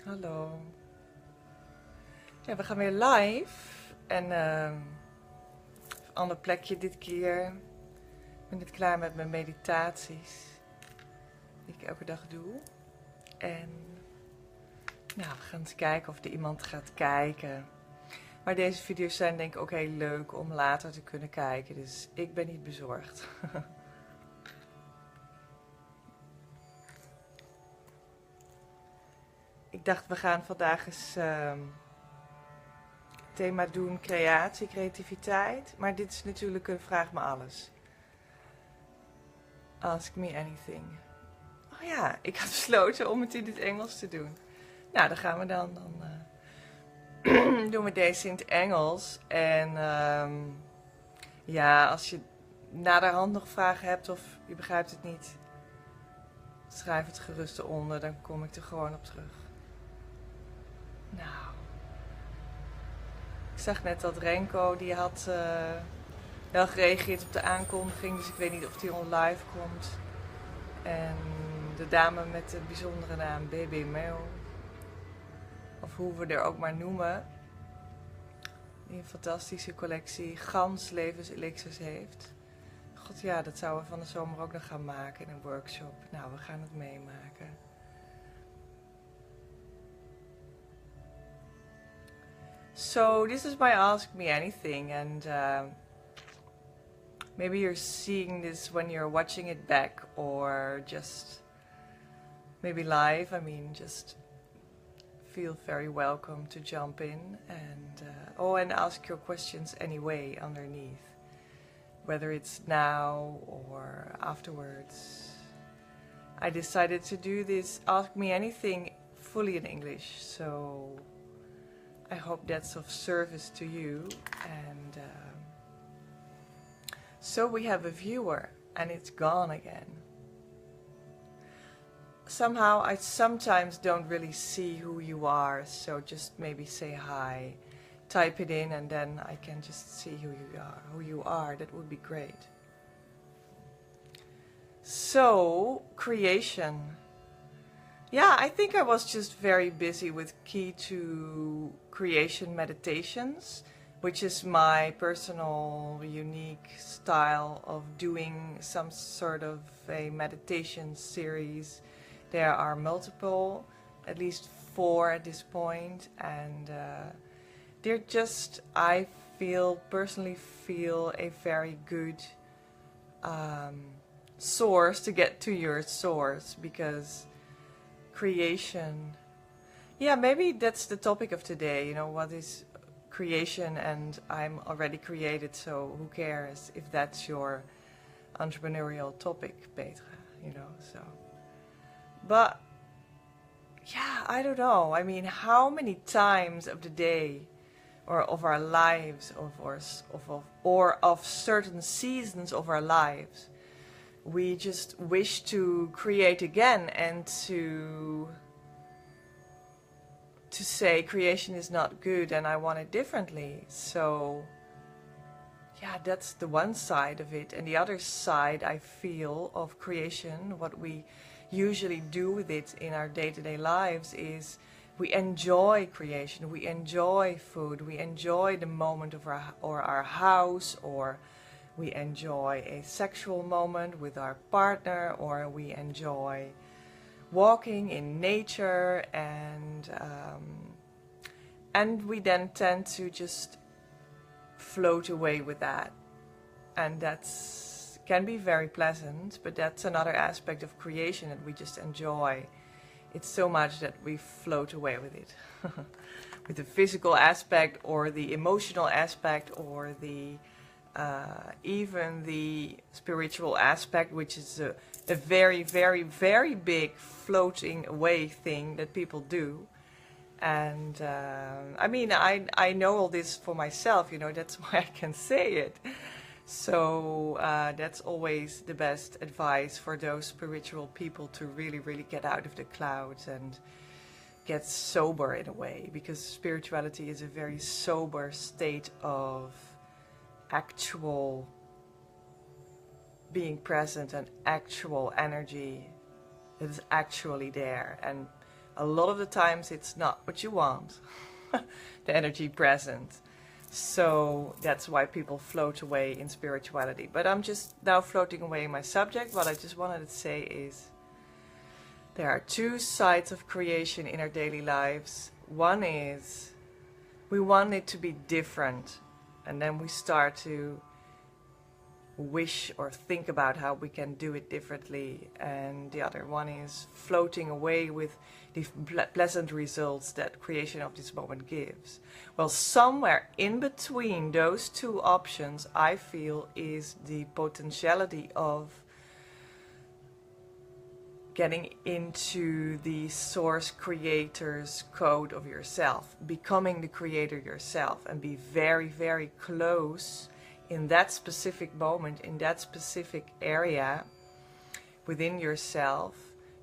Hallo. Ja, we gaan weer live. En ander plekje dit keer. Ik ben net klaar met mijn meditaties. Die ik elke dag doe. En nou, we gaan eens kijken of er iemand gaat kijken. Maar deze video's zijn denk ik ook heel leuk om later te kunnen kijken. Dus ik ben niet bezorgd. Ik dacht, we gaan vandaag eens thema doen, creatie, creativiteit. Maar dit is natuurlijk een vraag me alles. Ask me anything. Oh ja, ik had besloten om het in het Engels te doen. Nou, dan gaan we dan doen we deze in het Engels. En ja, als je naderhand nog vragen hebt of je begrijpt het niet, schrijf het gerust eronder, dan kom ik er gewoon op terug. Nou, ik zag net dat Renko, die had wel gereageerd op de aankondiging, dus ik weet niet of die on live komt. En de dame met de bijzondere naam Baby Mel, of hoe we er ook maar noemen, die een fantastische collectie gans levenselixirs heeft. God ja, dat zouden we van de zomer ook nog gaan maken in een workshop. Nou, we gaan het meemaken. So this is my Ask Me Anything, and maybe you're seeing this when you're watching it back or just maybe live. I mean, just feel very welcome to jump in and ask your questions anyway underneath, whether it's now or afterwards. I decided to do this Ask Me Anything fully in English, so I hope that's of service to you. And so we have a viewer, and it's gone again. Somehow I sometimes don't really see who you are, so just maybe say hi, type it in, and then I can just see who you are. That would be great. So, creation. Yeah, I think I was just very busy with Key to Creation meditations, which is my personal unique style of doing some sort of a meditation series. There are multiple, at least 4 at this point, and they're just, I personally feel a very good source to get to your source, because creation, yeah, maybe that's the topic of today, you know, what is creation? And I'm already created, so who cares if that's your entrepreneurial topic, Petra, you know, so. But yeah, I don't know. I mean, how many times of the day or of our lives or of certain seasons of our lives we just wish to create again and to say creation is not good and I want it differently. So yeah, that's the one side of it. And the other side, I feel, of creation, what we usually do with it in our day-to-day lives, is we enjoy creation, we enjoy food, we enjoy the moment of our house, or we enjoy a sexual moment with our partner, or we enjoy walking in nature, and we then tend to just float away with that. And that's can be very pleasant, but that's another aspect of creation that we just enjoy it so much that we float away with it. With the physical aspect or the emotional aspect or the even the spiritual aspect, which is a very, very, very big floating away thing that people do. And I mean, I know all this for myself, you know, that's why I can say it. So that's always the best advice for those spiritual people, to really, really get out of the clouds and get sober in a way, because spirituality is a very sober state of actual being present and actual energy that is actually there. And a lot of the times it's not what you want, the energy present. So that's why people float away in spirituality. But I'm just now floating away in my subject. What I just wanted to say is there are two sides of creation in our daily lives. One is we want it to be different, and then we start to wish or think about how we can do it differently. And the other one is floating away with the pleasant results that creation of this moment gives. Well, somewhere in between those two options, I feel, is the potentiality of getting into the source creator's code of yourself, becoming the creator yourself, and be very, very close in that specific moment, in that specific area within yourself,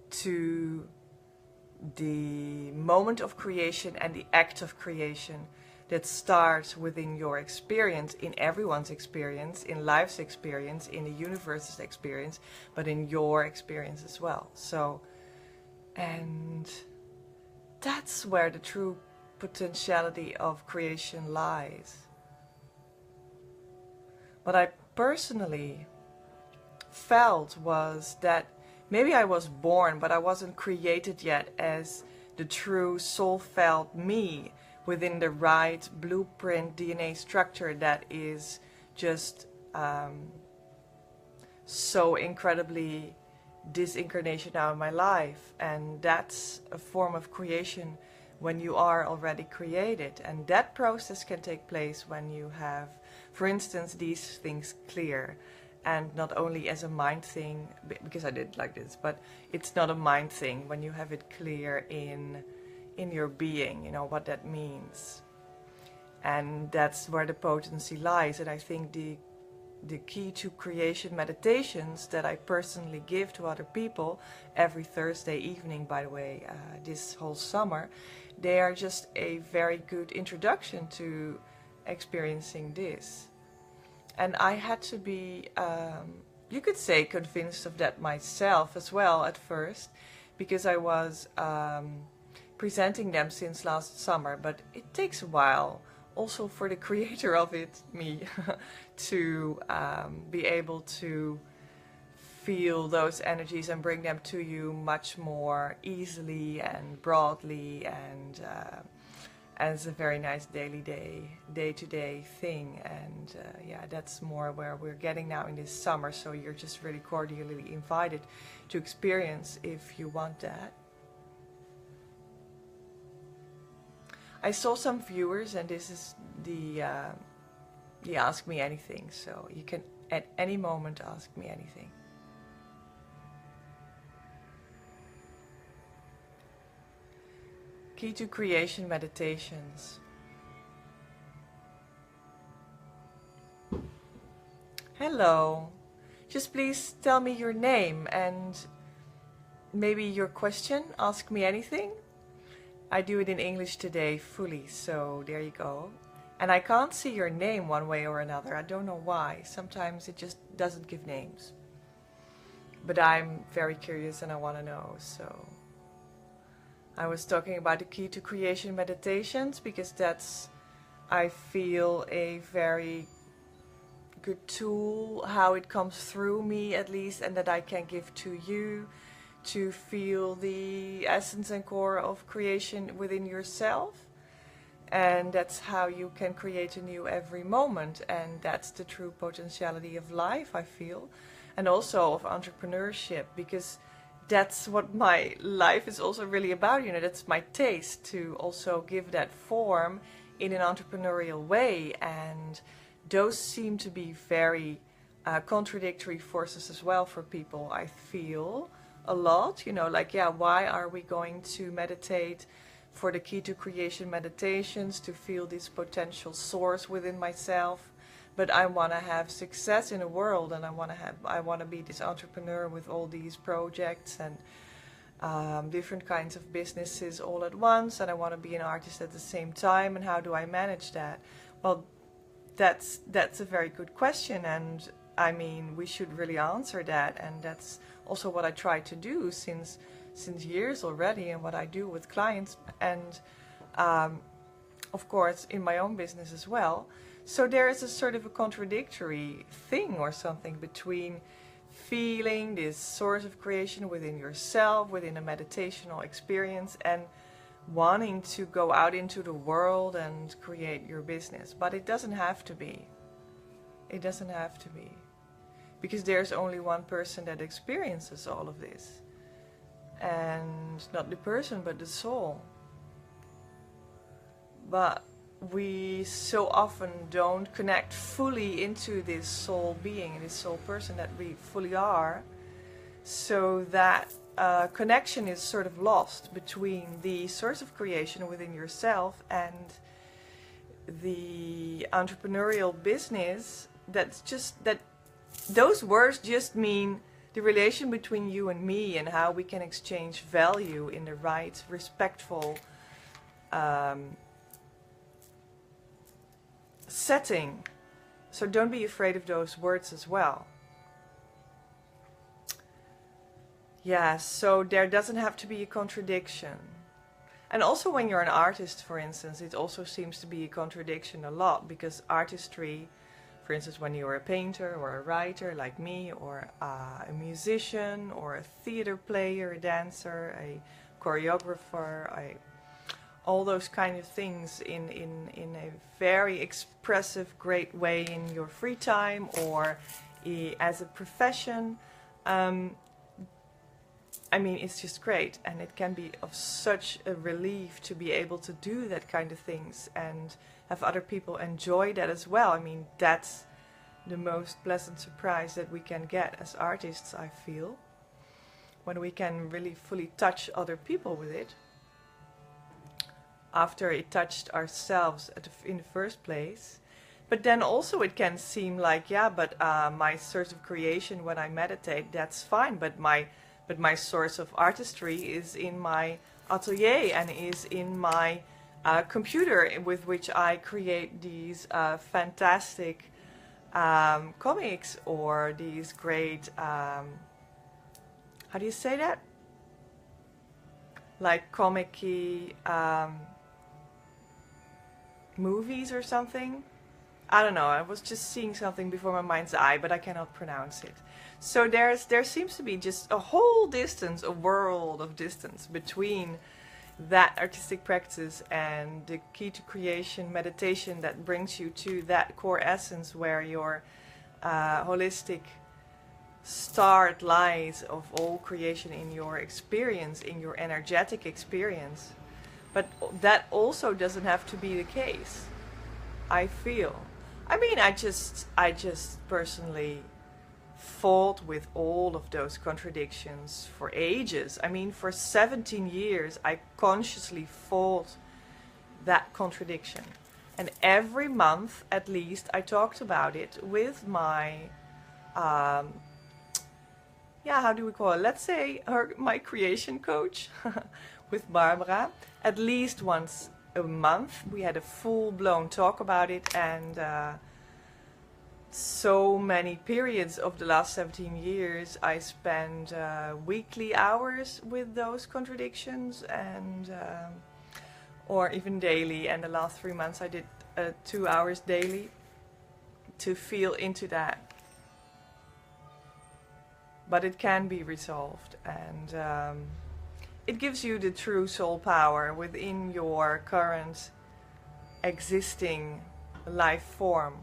to the moment of creation and the act of creation that starts within your experience, in everyone's experience, in life's experience, in the universe's experience, but in your experience as well. So, and that's where the true potentiality of creation lies. What I personally felt was that maybe I was born, but I wasn't created yet as the true soul-felt me within the right blueprint DNA structure that is just so incredibly this incarnation now in my life. And that's a form of creation when you are already created. And that process can take place when you have, for instance, these things clear. And not only as a mind thing, because I did like this, but it's not a mind thing when you have it clear in your being, you know what that means. And that's where the potency lies. And I think the key to creation meditations that I personally give to other people every Thursday evening, by the way, this whole summer, they are just a very good introduction to experiencing this. And I had to be, you could say, convinced of that myself as well at first, because I was presenting them since last summer, but it takes a while also for the creator of it, me, to be able to feel those energies and bring them to you much more easily and broadly, and as a very nice day-to-day thing. And yeah, that's more where we're getting now in this summer, so you're just really cordially invited to experience if you want that. I saw some viewers, and this is the Ask Me Anything, so you can at any moment ask me anything. Key to creation meditations. Hello. Just please tell me your name and maybe your question. Ask me anything. I do it in English today fully, so there you go. And I can't see your name one way or another. I don't know why. Sometimes it just doesn't give names. But I'm very curious and I want to know, so I was talking about the key to creation meditations because that's, I feel, a very good tool, how it comes through me at least, and that I can give to you to feel the essence and core of creation within yourself. And that's how you can create anew every moment, and that's the true potentiality of life, I feel, and also of entrepreneurship, because that's what my life is also really about. You know, that's my taste, to also give that form in an entrepreneurial way. And those seem to be very contradictory forces as well for people, I feel, a lot. You know, like, yeah, why are we going to meditate for the key to creation meditations to feel this potential source within myself? But I want to have success in the world, and I want to be this entrepreneur with all these projects and different kinds of businesses all at once, and I want to be an artist at the same time. And how do I manage that? Well, that's a very good question, and I mean, we should really answer that. And that's also what I try to do since since years already, and what I do with clients, and of course in my own business as well. So there is a sort of a contradictory thing or something between feeling this source of creation within yourself, within a meditational experience, and wanting to go out into the world and create your business. But it doesn't have to be. It doesn't have to be. Because there's only one person that experiences all of this. And not the person, but the soul. But we so often don't connect fully into this soul being, this soul person that we fully are. So that connection is sort of lost between the source of creation within yourself and the entrepreneurial business. That's just that. Those words just mean the relation between you and me, and how we can exchange value in the right, respectful setting. So don't be afraid of those words as well. Yeah, so there doesn't have to be a contradiction. And also when you're an artist, for instance, it also seems to be a contradiction a lot, because artistry, for instance, when you're a painter or a writer like me, or a musician, or a theater player, a dancer, a choreographer, all those kind of things in a very expressive, great way in your free time, or as a profession, I mean, it's just great, and it can be of such a relief to be able to do that kind of things and have other people enjoy that as well. I mean, that's the most pleasant surprise that we can get as artists, I feel, when we can really fully touch other people with it, after it touched ourselves in the first place. But then also it can seem like, yeah, but my source of creation when I meditate, that's fine, but my source of artistry is in my atelier and is in my computer, with which I create these fantastic comics, or these great, how do you say that? Like comic-y movies or something? I don't know, I was just seeing something before my mind's eye, but I cannot pronounce it. So there seems to be just a whole distance, a world of distance between that artistic practice and the key to creation meditation that brings you to that core essence where your holistic start lies of all creation in your experience, in your energetic experience. But that also doesn't have to be the case, I feel. I mean, I just personally fought with all of those contradictions for ages. I mean, for 17 years, I consciously fought that contradiction. And every month, at least, I talked about it with my, how do we call it? Let's say my creation coach, with Barbara. At least once a month, we had a full-blown talk about it, and so many periods of the last 17 years I spent weekly hours with those contradictions, and or even daily, and the last 3 months I did 2 hours daily to feel into that. But it can be resolved, and it gives you the true soul power within your current existing life form.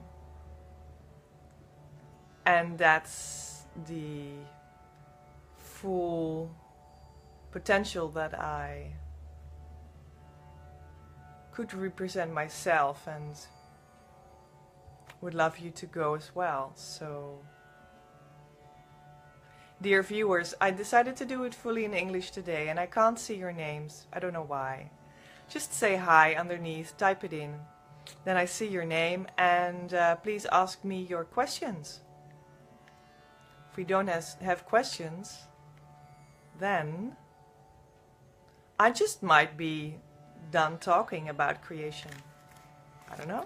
And that's the full potential that I could represent myself, and would love you to go as well. So, dear viewers, I decided to do it fully in English today, and I can't see your names. I don't know why. Just say hi underneath, type it in. Then I see your name, and please ask me your questions. If we don't have questions, then I just might be done talking about creation. I don't know.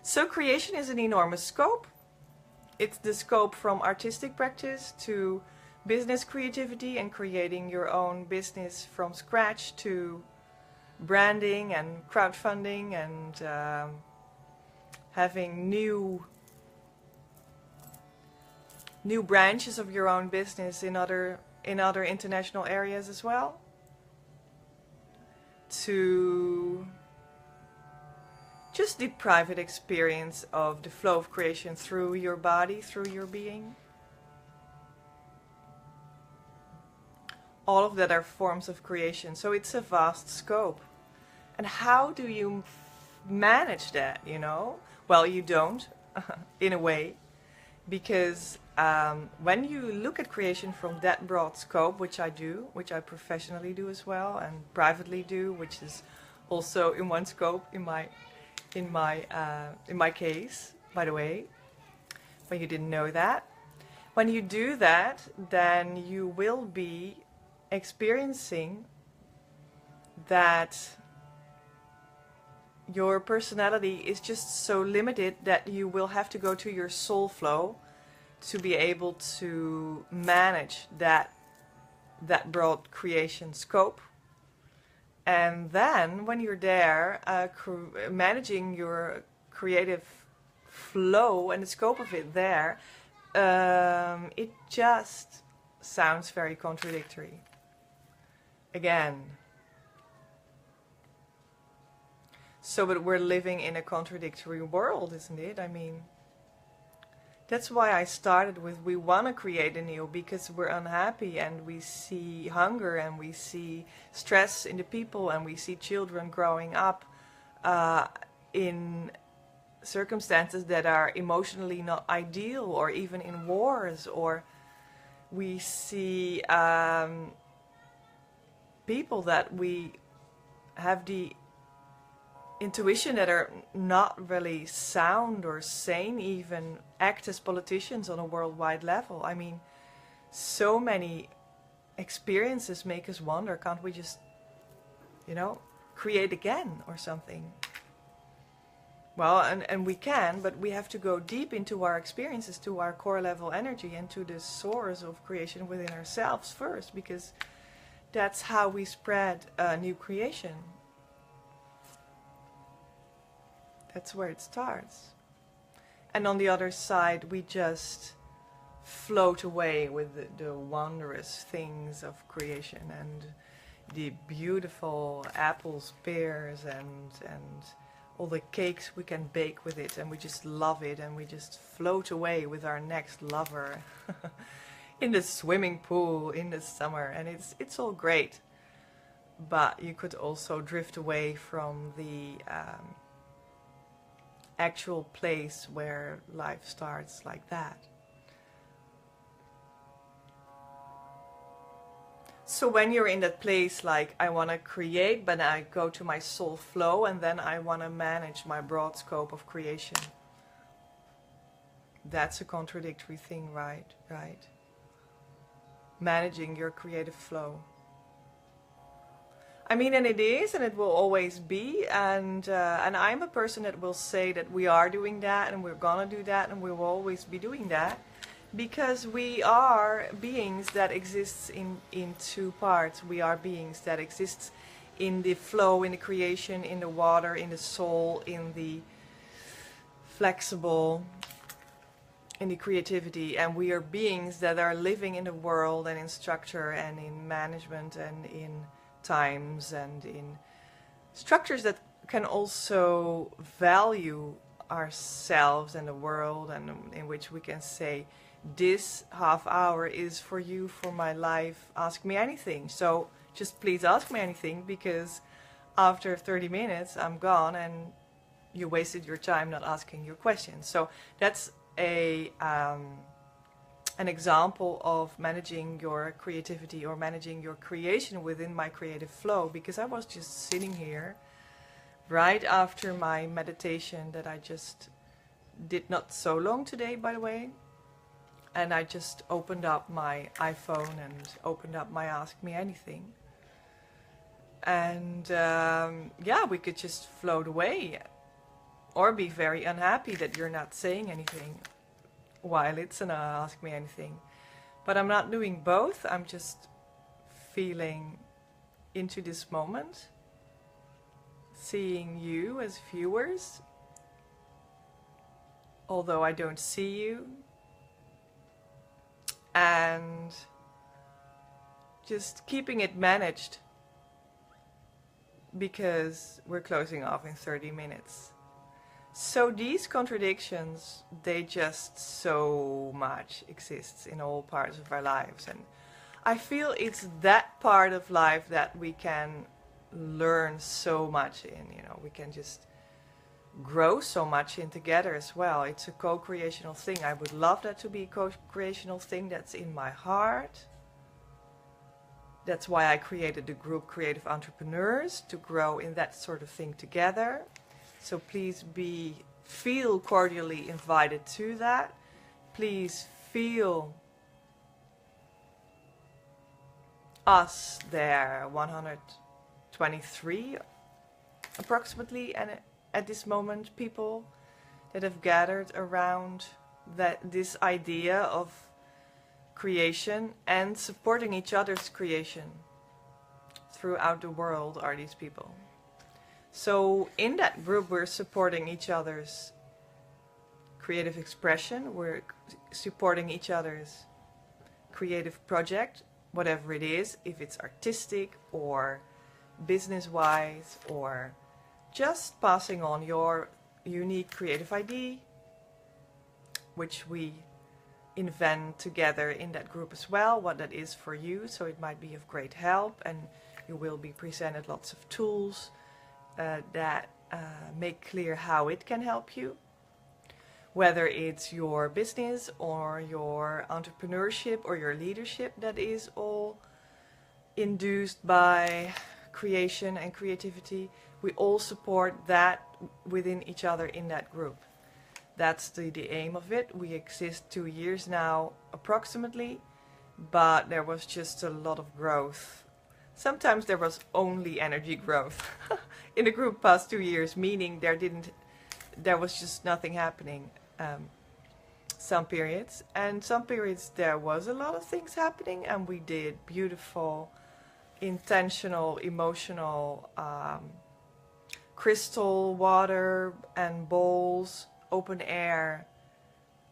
So creation is an enormous scope. It's the scope from artistic practice to business creativity and creating your own business from scratch to branding and crowdfunding and having new branches of your own business in other international areas as well, to just the private experience of the flow of creation through your body, through your being. All of that are forms of creation, so it's a vast scope. And how do you manage that, you know? Well, you don't, in a way, because when you look at creation from that broad scope, which I do, which I professionally do as well, and privately do, which is also in one scope in my case, by the way, when you didn't know that. When you do that, then you will be experiencing that your personality is just so limited that you will have to go to your soul flow to be able to manage that broad creation scope. And then when you're there, managing your creative flow and the scope of it there, it just sounds very contradictory. Again. So, but we're living in a contradictory world, isn't it? I mean, that's why I started with we want to create anew, because we're unhappy and we see hunger and we see stress in the people and we see children growing up in circumstances that are emotionally not ideal, or even in wars, or we see people that we have the intuition that are not really sound or sane, even act as politicians on a worldwide level. I mean, so many experiences make us wonder, can't we just, you know, create again or something? Well, and we can, but we have to go deep into our experiences, to our core level energy and to the source of creation within ourselves first, because that's how we spread new creation. That's where it starts. And on the other side, we just float away with the wondrous things of creation and the beautiful apples, pears, and all the cakes we can bake with it, and we just love it, and we just float away with our next lover in the swimming pool in the summer, and it's all great. But you could also drift away from the actual place where life starts like that. So when you're in that place, like, I want to create, but I go to my soul flow, and then I want to manage my broad scope of creation. That's a contradictory thing, right? Right. Managing your creative flow. I mean, and it is, and it will always be, and I'm a person that will say that we are doing that, and we're gonna do that, and we will always be doing that, because we are beings that exists in two parts. We are beings that exists in the flow, in the creation, in the water, in the soul, in the flexible, in the creativity, and we are beings that are living in the world and in structure and in management and in times and in structures that can also value ourselves and the world, and in which we can say, this half hour is for you, for my life, ask me anything. So just please ask me anything, because after 30 minutes I'm gone and you wasted your time not asking your questions. So that's an example of managing your creativity or managing your creation within my creative flow, because I was just sitting here right after my meditation that I just did not so long today, by the way, and I just opened up my iPhone and opened up my Ask Me Anything, and yeah, we could just float away or be very unhappy that you're not saying anything while it's an Ask Me Anything. But I'm not doing both, I'm just feeling into this moment, seeing you as viewers, although I don't see you, and just keeping it managed because we're closing off in 30 minutes. So these contradictions, they just so much exist in all parts of our lives, and I feel it's that part of life that we can learn so much in, you know, we can just grow so much in together as well. It's a co-creational thing. I would love that to be a co-creational thing. That's in my heart. That's why I created the group Creative Entrepreneurs, to grow in that sort of thing together. So please feel cordially invited to that. Please feel us there, 123 approximately, and at this moment, people that have gathered around this idea of creation and supporting each other's creation throughout the world are these people. So in that group, we're supporting each other's creative expression, we're supporting each other's creative project, whatever it is, if it's artistic or business-wise, or just passing on your unique creative idea, which we invent together in that group as well, what that is for you. So it might be of great help, and you will be presented lots of tools that make clear how it can help you. Whether it's your business or your entrepreneurship or your leadership, that is all induced by creation and creativity. We all support that within each other in that group. That's the aim of it. We exist 2 years now approximately, but there was just a lot of growth. Sometimes there was only energy growth in the group past 2 years, meaning there was just nothing happening some periods. And some periods there was a lot of things happening, and we did beautiful, intentional, emotional crystal water and bowls, open air,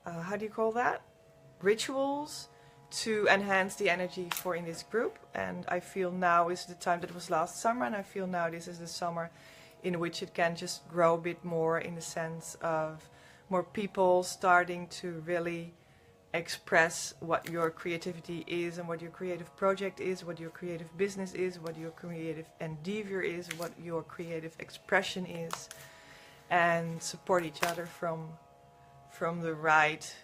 how do you call that? Rituals to enhance the energy for in this group. And I feel now is the time, that was last summer, and I feel now this is the summer in which it can just grow a bit more, in the sense of more people starting to really express what your creativity is and what your creative project is, what your creative business is, what your creative endeavor is, what your creative expression is, and support each other from the right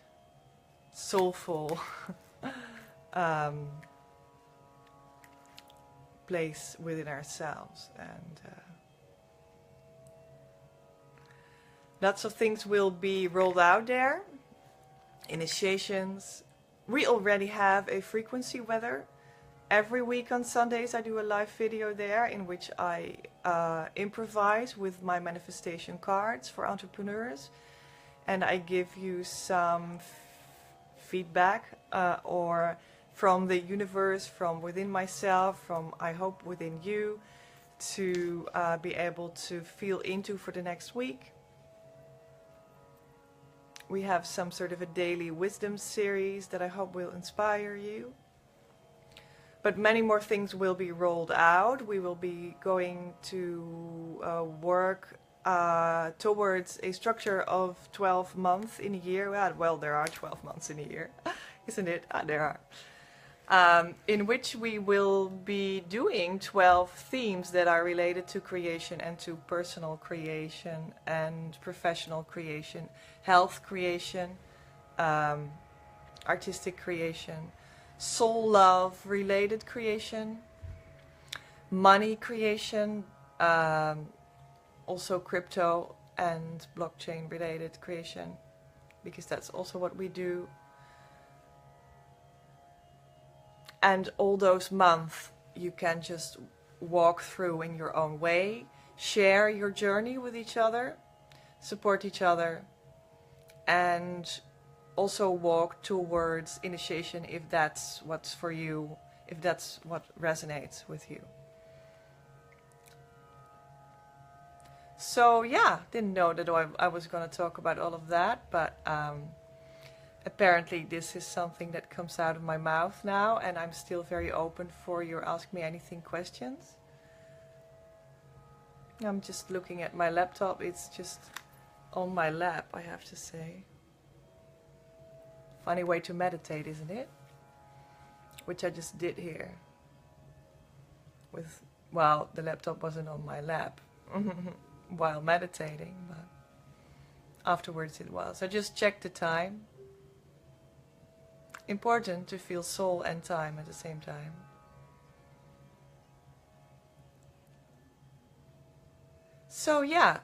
soulful place within ourselves. And lots of things will be rolled out there. Initiations. We already have a frequency weather. Every week on Sundays I do a live video there in which I improvise with my manifestation cards for entrepreneurs, and I give you some feedback or from the universe, from within myself, from I hope within you, to be able to feel into for the next week. We have some sort of a daily wisdom series that I hope will inspire you. But many more things will be rolled out. We will be going to work towards a structure of 12 months in a year. Well, there are 12 months in a year, isn't it? There are. In which we will be doing 12 themes that are related to creation and to personal creation and professional creation, health creation, artistic creation, soul love related creation, money creation, also crypto and blockchain related creation, because that's also what we do. And all those months you can just walk through in your own way, share your journey with each other, support each other, and also walk towards initiation if that's what's for you, if that's what resonates with you. So yeah, didn't know that I was going to talk about all of that, but apparently this is something that comes out of my mouth now, and I'm still very open for your Ask Me Anything questions. I'm just looking at my laptop. It's just on my lap, I have to say. Funny way to meditate, isn't it? Which I just did here. Well, the laptop wasn't on my lap while meditating, but afterwards it was. I just checked the time. Important to feel soul and time at the same time. So yeah,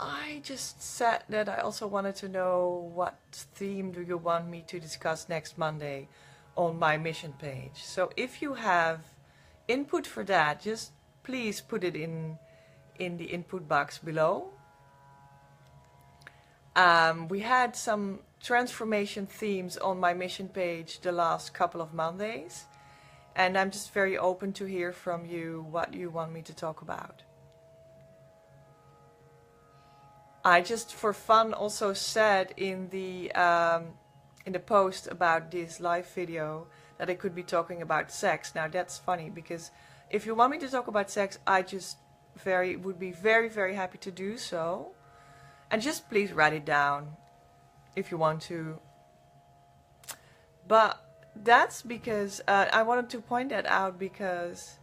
I just said that I also wanted to know what theme do you want me to discuss next Monday on my mission page. So if you have input for that, just please put it in the input box below. We had some transformation themes on my mission page the last couple of Mondays, and I'm just very open to hear from you what you want me to talk about. I just for fun also said in the post about this live video that I could be talking about sex. Now that's funny, because if you want me to talk about sex, I just would be very, very happy to do so. And just please write it down if you want to. But that's because I wanted to point that out, because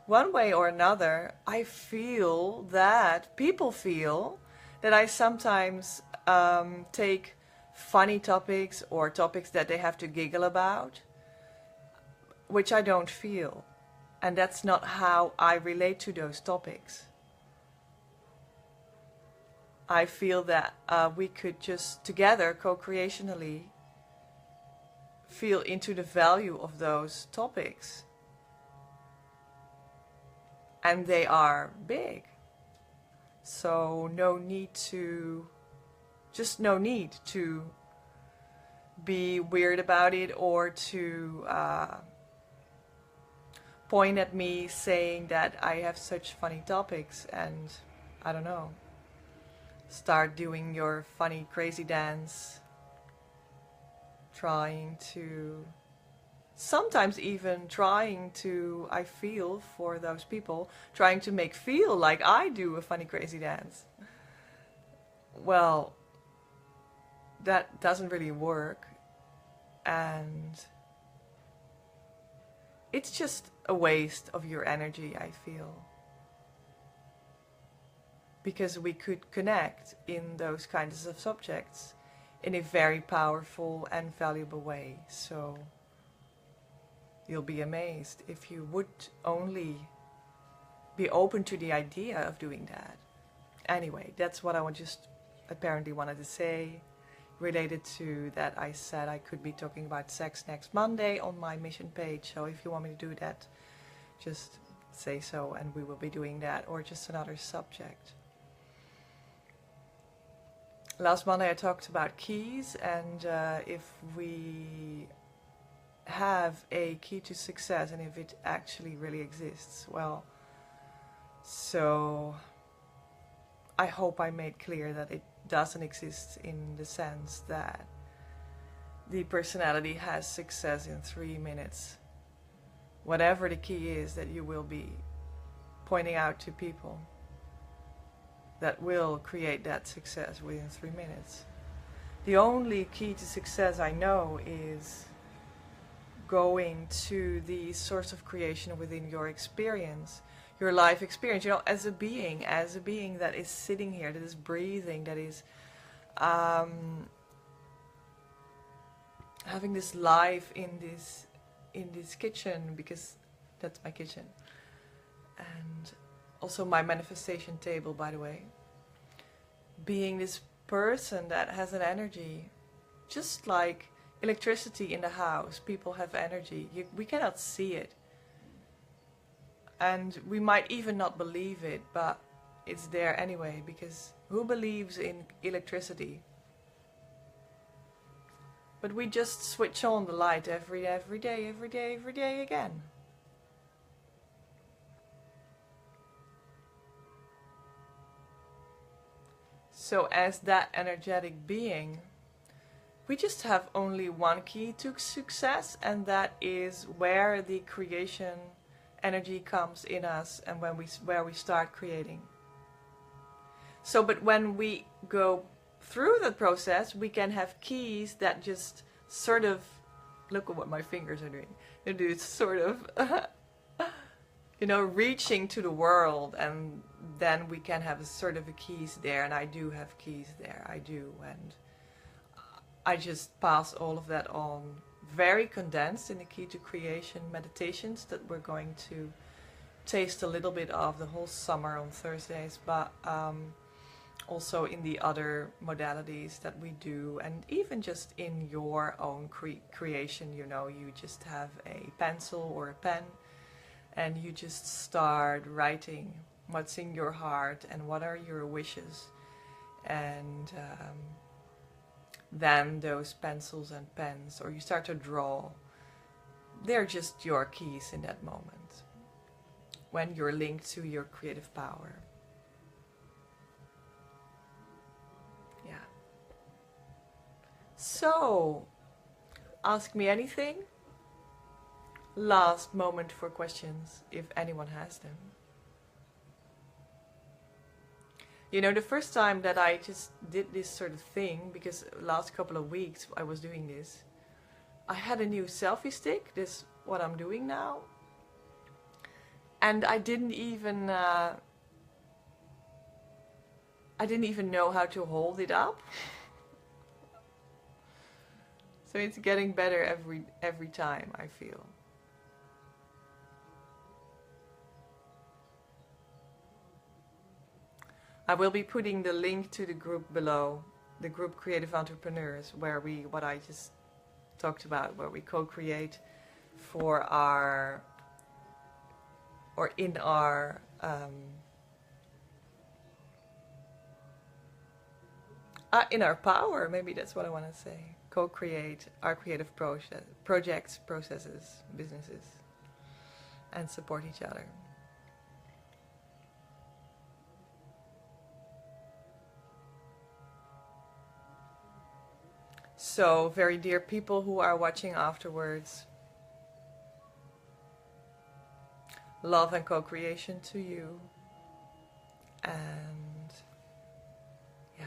one way or another, I feel that people feel that I sometimes take funny topics or topics that they have to giggle about, which I don't feel. And that's not how I relate to those topics. I feel that we could just together, co-creationally, feel into the value of those topics. And they are big. So no need to be weird about it, or to point at me saying that I have such funny topics and, I don't know, start doing your funny crazy dance, sometimes even trying to, I feel for those people, trying to make feel like I do a funny crazy dance. Well, that doesn't really work, and it's just a waste of your energy, I feel. Because we could connect in those kinds of subjects in a very powerful and valuable way. So you'll be amazed if you would only be open to the idea of doing that. Anyway, that's what I just apparently wanted to say related to that. I said I could be talking about sex next Monday on my mission page. So if you want me to do that, just say so and we will be doing that, or just another subject. Last Monday I talked about keys, and if we have a key to success and if it actually really exists. Well, so I hope I made clear that it doesn't exist in the sense that the personality has success in 3 minutes. Whatever the key is that you will be pointing out to people, that will create that success within 3 minutes. The only key to success I know is going to the source of creation within your experience, your life experience, you know, as a being that is sitting here, that is breathing, that is having this life in this kitchen, because that's my kitchen, and also my manifestation table, by the way. Being this person that has an energy, just like electricity in the house, people have energy. We cannot see it, and we might even not believe it, but it's there anyway, because who believes in electricity? But we just switch on the light every day again. So as that energetic being, we just have only one key to success, and that is where the creation energy comes in us and where we start creating. So, but when we go through that process, we can have keys that just sort of, look at what my fingers are doing. They do sort of, you know, reaching to the world, and then we can have a sort of a keys there, and I do have keys there, I do, and I just pass all of that on, very condensed in the Key to Creation meditations that we're going to taste a little bit of the whole summer on Thursdays, but also in the other modalities that we do, and even just in your own creation, you know, you just have a pencil or a pen and you just start writing what's in your heart and what are your wishes, and then those pencils and pens, or you start to draw, they're just your keys in that moment when you're linked to your creative power. Yeah. So, ask me anything. Last moment for questions, if anyone has them. You know, the first time that I just did this sort of thing, because last couple of weeks I was doing this, I had a new selfie stick, this what I'm doing now, and I didn't even know how to hold it up. So it's getting better every time, I feel. I will be putting the link to the group below, the group Creative Entrepreneurs, where what I just talked about, where we co-create for our, or in our power, maybe that's what I want to say. Co-create our creative projects, processes, businesses, and support each other. So, very dear people who are watching afterwards, love and co-creation to you, and yeah,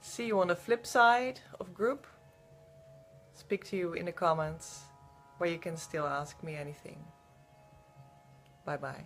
see you on the flip side of group. Speak to you in the comments, where you can still ask me anything. Bye bye.